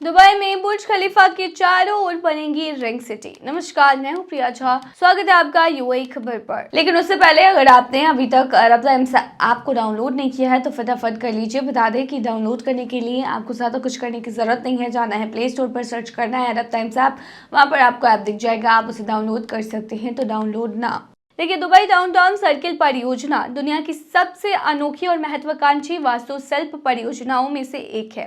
Dubai में बुर्ज खलीफा के चारों ओर बनेगी रिंग सिटी। नमस्कार, मैं हूं प्रिया झा। स्वागत है आपका यूएई खबर पर। लेकिन उससे पहले अगर आपने अभी तक अरब टाइम्स ऐप को डाउनलोड नहीं किया है तो फटाफट कर लीजिए। बता दें कि डाउनलोड करने के लिए आपको ज़्यादा कुछ करने की जरूरत नहीं है। जाना है प्ले स्टोर पर, सर्च करना है अरब टाइम्स ऐप, वहाँ पर आपको ऐप दिख जाएगा, आप उसे डाउनलोड कर सकते हैं। तो डाउनलोड ना। देखिए, दुबई डाउनटाउन सर्किल परियोजना दुनिया की सबसे अनोखी और महत्वाकांक्षी वास्तुशिल्प परियोजनाओं में से एक है।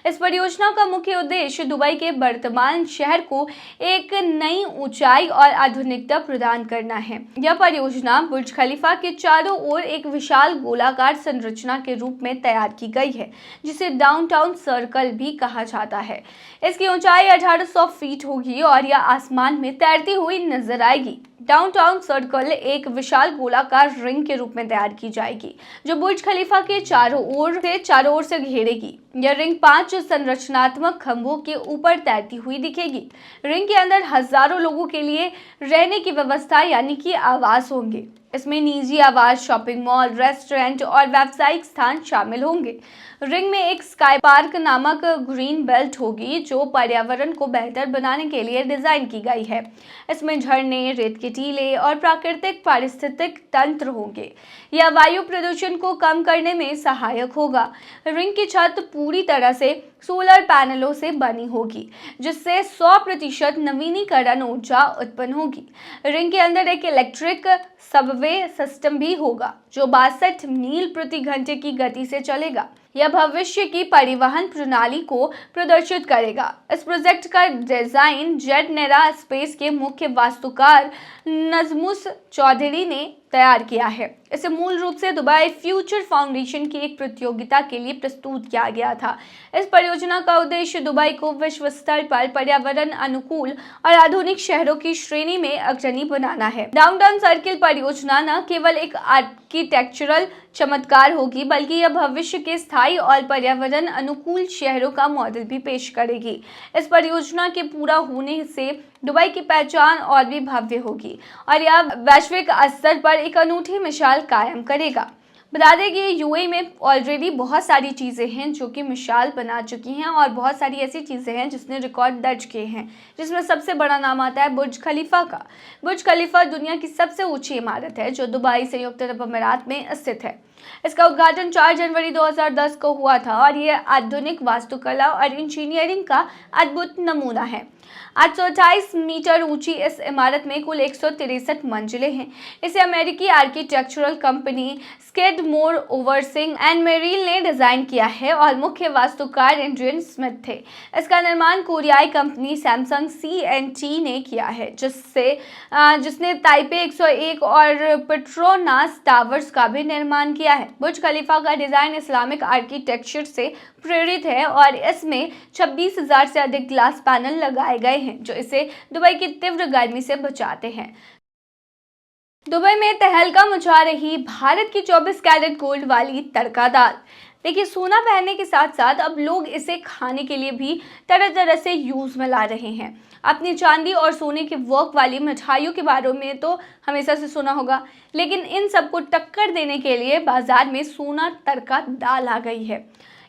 इस परियोजना का मुख्य उद्देश्य दुबई के वर्तमान शहर को एक नई ऊंचाई और आधुनिकता प्रदान करना है। यह परियोजना बुर्ज खलीफा के चारों ओर एक विशाल गोलाकार संरचना के रूप में तैयार की गई है, जिसे डाउनटाउन सर्कल भी कहा जाता है। इसकी ऊंचाई 1800 फीट होगी और यह आसमान में तैरती हुई नजर आएगी। डाउनटाउन सर्कल एक विशाल गोलाकार रिंग के रूप में तैयार की जाएगी, जो बुर्ज खलीफा के चारों ओर से घेरेगी। यह रिंग 5 संरचनात्मक खंभों के ऊपर तैरती हुई दिखेगी। रिंग के अंदर हजारों लोगों के लिए रहने की व्यवस्था यानी कि आवास होंगे। इसमें निजी आवास, शॉपिंग मॉल, रेस्टोरेंट और व्यावसायिक स्थान शामिल होंगे। रिंग में एक स्काई पार्क नामक ग्रीन बेल्ट होगी, जो पर्यावरण को बेहतर बनाने के लिए डिजाइन की गई है। इसमें झरने, रेत के टीले और प्राकृतिक पारिस्थितिक तंत्र होंगे। यह वायु प्रदूषण को कम करने में सहायक होगा। रिंग की छत पूरी तरह से सोलर पैनलों से बनी होगी, जिससे 100% नवीनीकरण ऊर्जा उत्पन्न होगी। रिंग के अंदर एक इलेक्ट्रिक सबवे सिस्टम भी होगा, जो 62 मील प्रति घंटे की गति से चलेगा। यह भविष्य की परिवहन प्रणाली को प्रदर्शित करेगा। इस प्रोजेक्ट का डिजाइन जेट नेरा स्पेस के मुख्य वास्तुकार नजमुस चौधरी ने तैयार किया है। इसे मूल रूप से दुबई फ्यूचर फाउंडेशन की एक प्रतियोगिता के लिए प्रस्तुत किया गया था। इस परियोजना का उद्देश्य दुबई को विश्व स्तर पर पर्यावरण अनुकूल और आधुनिक शहरों की श्रेणी में अग्रणी बनाना है। डाउनटाउन सर्किल परियोजना न केवल एक आर्किटेक्चरल चमत्कार होगी, बल्कि यह भविष्य के स्थायी और पर्यावरण अनुकूल शहरों का मॉडल भी पेश करेगी। इस परियोजना के पूरा होने से दुबई की पहचान और भी भव्य होगी और यह वैश्विक स्तर पर एक अनूठी मिसाल कायम करेगा। बता दें कि यूएई में ऑलरेडी बहुत सारी चीज़ें हैं जो कि मिसाल बना चुकी हैं और बहुत सारी ऐसी चीज़ें हैं जिसने रिकॉर्ड दर्ज किए हैं, जिसमें सबसे बड़ा नाम आता है बुर्ज खलीफा का। बुर्ज खलीफा दुनिया की सबसे ऊंची इमारत है जो दुबई, संयुक्त अरब अमीरात में स्थित है। इसका उद्घाटन 4 जनवरी 2010 को हुआ था और यह आधुनिक वास्तुकला और इंजीनियरिंग का अद्भुत नमूना है। 828 मीटर ऊंची इस इमारत में कुल 163 मंजिलें हैं। इसे अमेरिकी आर्किटेक्चरल कंपनी स्केडमोर, ओवरसिंग एंड मेरिल ने डिजाइन किया है और मुख्य वास्तुकार एड्रियन स्मिथ थे। इसका निर्माण कोरियाई कंपनी सैमसंग CNT ने किया है, जिसने ताइपे 101 और पेट्रोनास टावर्स का भी निर्माण किया है। बुर्ज खलीफा का डिजाइन इस्लामिक आर्किटेक्चर से प्रेरित है और इसमें 26,000 से अधिक ग्लास पैनल लगाए गए हैं, जो इसे दुबई की तीव्र गर्मी से बचाते हैं। दुबई में तहलका मचा रही भारत की 24 कैरेट गोल्ड वाली तड़का दाल। देखिए, सोना पहनने के साथ साथ अब लोग इसे खाने के लिए भी तरह तरह से यूज में ला रहे हैं। अपनी चांदी और सोने के वर्क वाली मिठाइयों के बारे में तो हमेशा से सुना होगा, लेकिन इन सबको टक्कर देने के लिए बाजार में सोना तड़का दाल आ गई है।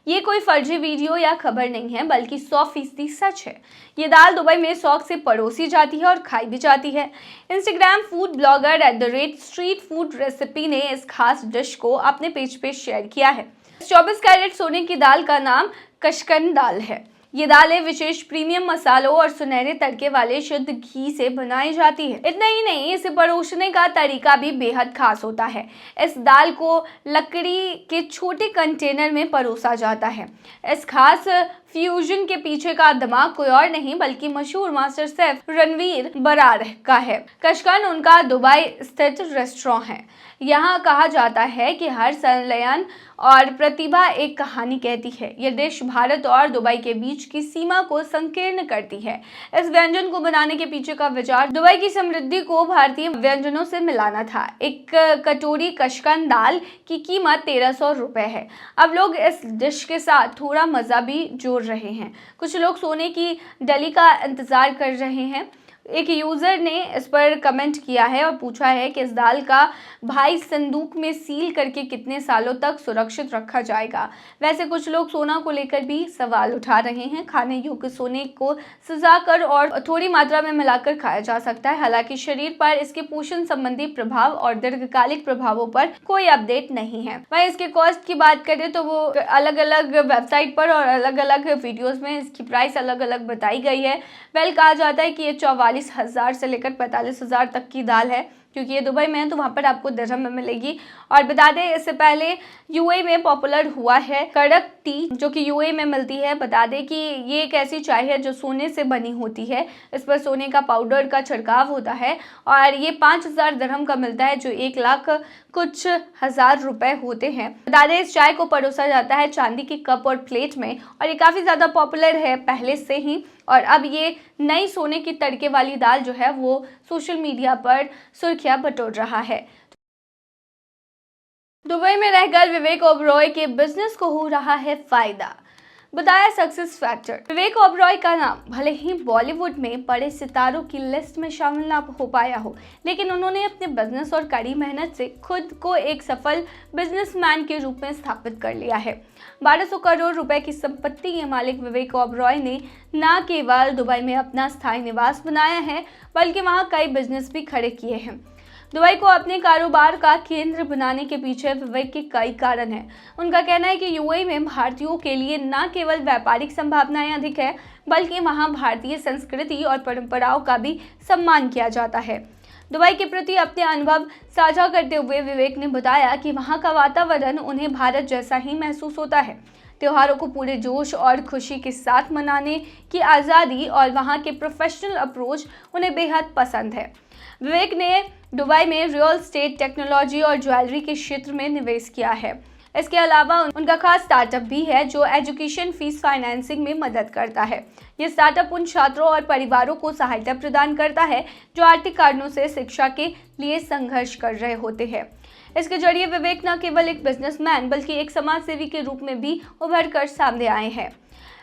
ये कोई फर्जी वीडियो या खबर नहीं है, बल्कि 100% सच है। ये दाल दुबई में शौक से परोसी जाती है और खाई भी जाती है। Instagram food blogger @street food recipe ने इस खास डिश को अपने पेज पे शेयर किया है। 24 कैरेट सोने की दाल का नाम कशकन दाल है। ये दालें विशेष प्रीमियम मसालों और सुनहरे तड़के वाले शुद्ध घी से बनाई जाती है। इतना ही नहीं, इसे परोसने का तरीका भी बेहद खास होता है। इस दाल को लकड़ी के छोटे कंटेनर में परोसा जाता है। इस खास फ्यूजन के पीछे का दिमाग कोई और नहीं बल्कि मशहूर मास्टर शेफ रणवीर बरार का है। कशकन उनका दुबई स्थित रेस्टोरेंट है। यहाँ कहा जाता है कि हर संलयन और प्रतिभा एक कहानी कहती है। यह डिश भारत और दुबई के बीच की सीमा को संकीर्ण करती है। इस व्यंजन को बनाने के पीछे का विचार दुबई की समृद्धि को भारतीय व्यंजनों से मिलाना था। एक कटोरी कशकन दाल की कीमत 1300 रुपए है। अब लोग इस डिश के साथ थोड़ा मजा भी जोड़ रहे हैं। कुछ लोग सोने की डली का इंतजार कर रहे हैं। एक यूजर ने इस पर कमेंट किया है और पूछा है कि इस दाल का भाई संदूक में सील करके कितने सालों तक सुरक्षित रखा जाएगा। वैसे कुछ लोग सोना को लेकर भी सवाल उठा रहे हैं। खाने योग्य सोने को सजाकर और थोड़ी मात्रा में मिलाकर खाया जा सकता है। हालांकि शरीर पर इसके पोषण संबंधी प्रभाव और दीर्घकालिक प्रभावों पर कोई अपडेट नहीं है। वहीं इसके कॉस्ट की बात करें तो वो अलग अलग वेबसाइट पर और अलग अलग वीडियोस में इसकी प्राइस अलग अलग बताई गई है। कहा जाता है कि ये 44,000 से लेकर 45,000 तक की दाल है, क्योंकि ये दुबई में है तो वहाँ पर आपको दिरहम में मिलेगी। और बता दें इससे पहले यूएई में पॉपुलर हुआ है कड़क टी, जो कि यूएई में मिलती है। बता दें कि ये एक ऐसी चाय है जो सोने से बनी होती है। इस पर सोने का पाउडर का छिड़काव होता है और ये 5,000 दिरहम का मिलता है, जो 1 लाख कुछ हजार रुपए होते हैं। बता दें इस चाय को परोसा जाता है चांदी की कप और प्लेट में और ये काफ़ी ज़्यादा पॉपुलर है पहले से ही। और अब ये नई सोने की तड़के वाली दाल जो है वो सोशल मीडिया पर सुर्खियां बटोर रहा है। दुबई में रहकर विवेक ओबरॉय के बिजनेस को हो रहा है फायदा, बताया सक्सेस फैक्टर। विवेक ओबरॉय का नाम भले ही बॉलीवुड में बड़े सितारों की लिस्ट में शामिल ना हो पाया हो, लेकिन उन्होंने अपने बिजनेस और कड़ी मेहनत से खुद को एक सफल बिजनेसमैन के रूप में स्थापित कर लिया है। 1200 करोड़ रुपए की संपत्ति के मालिक विवेक ओबरॉय ने न केवल दुबई में अपना स्थायी निवास बनाया है, बल्कि वहां कई बिजनेस भी खड़े किए हैं। दुबई को अपने कारोबार का केंद्र बनाने के पीछे विवेक के कई कारण हैं। उनका कहना है कि यूएई में भारतीयों के लिए न केवल व्यापारिक संभावनाएं अधिक है, बल्कि वहां भारतीय संस्कृति और परंपराओं का भी सम्मान किया जाता है। दुबई के प्रति अपने अनुभव साझा करते हुए विवेक ने बताया कि वहां का वातावरण उन्हें भारत जैसा ही महसूस होता है। त्योहारों को पूरे जोश और खुशी के साथ मनाने की आज़ादी और वहां के प्रोफेशनल अप्रोच उन्हें बेहद पसंद है। विवेक ने दुबई में रियल एस्टेट, टेक्नोलॉजी और ज्वेलरी के क्षेत्र में निवेश किया है। इसके अलावा उनका खास स्टार्टअप भी है जो एजुकेशन फीस फाइनेंसिंग में मदद करता है। ये स्टार्टअप उन छात्रों और परिवारों को सहायता प्रदान करता है जो आर्थिक कारणों से शिक्षा के लिए संघर्ष कर रहे होते हैं। इसके जरिए विवेक न केवल एक बिजनेसमैन बल्कि एक समाजसेवी के रूप में भी उभर कर सामने आए हैं।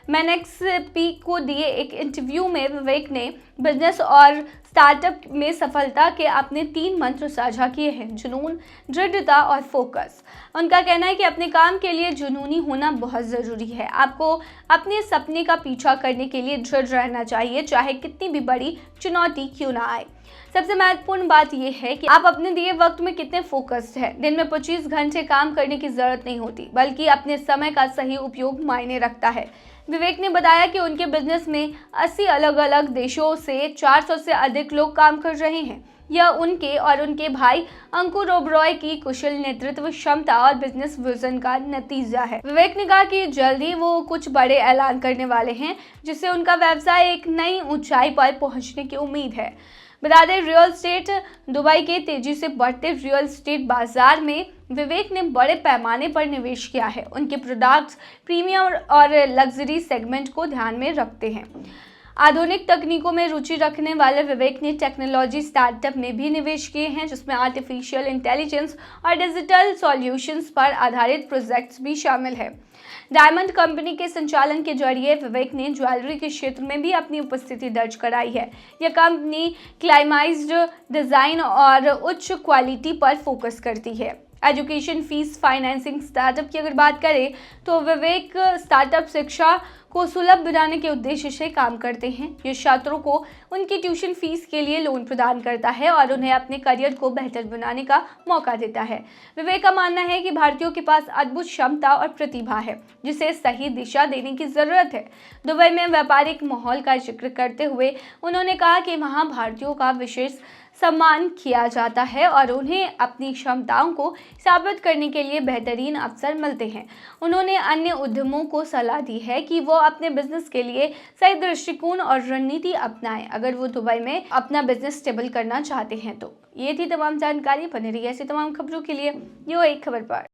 मैनेक्सपी को दिए एक इंटरव्यू में विवेक ने बिजनेस और स्टार्टअप में सफलता के अपने 3 मंत्र साझा किए हैं: जुनून, दृढ़ता और फोकस। उनका कहना है कि अपने काम के लिए जुनूनी होना बहुत ज़रूरी है। आपको अपने सपने का पीछा करने के लिए दृढ़ रहना चाहिए, चाहे कितनी भी बड़ी चुनौती क्यों ना आए। सबसे महत्वपूर्ण बात यह है कि आप अपने दिए वक्त में कितने फोकस्ड हैं। दिन में 25 घंटे काम करने की जरूरत नहीं होती, बल्कि अपने समय का सही उपयोग मायने रखता है। विवेक ने बताया कि उनके बिजनेस में 80 अलग अलग देशों से 400 से अधिक लोग काम कर रहे हैं। यह उनके और उनके भाई अंकुर ओबरॉय की कुशल नेतृत्व क्षमता और बिजनेस विजन का नतीजा है। विवेक ने कहा कि जल्द ही वो कुछ बड़े ऐलान करने वाले हैं, जिससे उनका व्यवसाय एक नई ऊंचाई पर पहुंचने की उम्मीद है। बता दें रियल एस्टेट दुबई के तेजी से बढ़ते रियल एस्टेट बाजार में विवेक ने बड़े पैमाने पर निवेश किया है। उनके प्रोडक्ट्स प्रीमियम और लग्जरी सेगमेंट को ध्यान में रखते हैं। आधुनिक तकनीकों में रुचि रखने वाले विवेक ने टेक्नोलॉजी स्टार्टअप में भी निवेश किए हैं, जिसमें आर्टिफिशियल इंटेलिजेंस और डिजिटल सॉल्यूशंस पर आधारित प्रोजेक्ट्स भी शामिल है। डायमंड कंपनी के संचालन के जरिए विवेक ने ज्वेलरी के क्षेत्र में भी अपनी उपस्थिति दर्ज कराई है। यह कंपनी क्लाइमाइज्ड डिजाइन और उच्च क्वालिटी पर फोकस करती है। एजुकेशन फीस फाइनेंसिंग स्टार्टअप की अगर बात करें तो विवेक स्टार्टअप शिक्षा को सुलभ बनाने के उद्देश्य से काम करते हैं। ये छात्रों को उनकी ट्यूशन फीस के लिए लोन प्रदान करता है और उन्हें अपने करियर को बेहतर बनाने का मौका देता है। विवेक का मानना है कि भारतीयों के पास अद्भुत क्षमता और प्रतिभा है, जिसे सही दिशा देने की जरूरत है। दुबई में व्यापारिक माहौल का जिक्र करते हुए उन्होंने कहा कि वहाँ भारतीयों का विशेष सम्मान किया जाता है और उन्हें अपनी क्षमताओं को साबित करने के लिए बेहतरीन अवसर मिलते हैं। उन्होंने अन्य उद्यमों को सलाह दी है कि वो अपने बिजनेस के लिए सही दृष्टिकोण और रणनीति अपनाएं, अगर वो दुबई में अपना बिजनेस स्टेबल करना चाहते हैं तो। ये थी तमाम जानकारी। बने रहिए ऐसी तमाम खबरों के लिए यूएई खबर पर।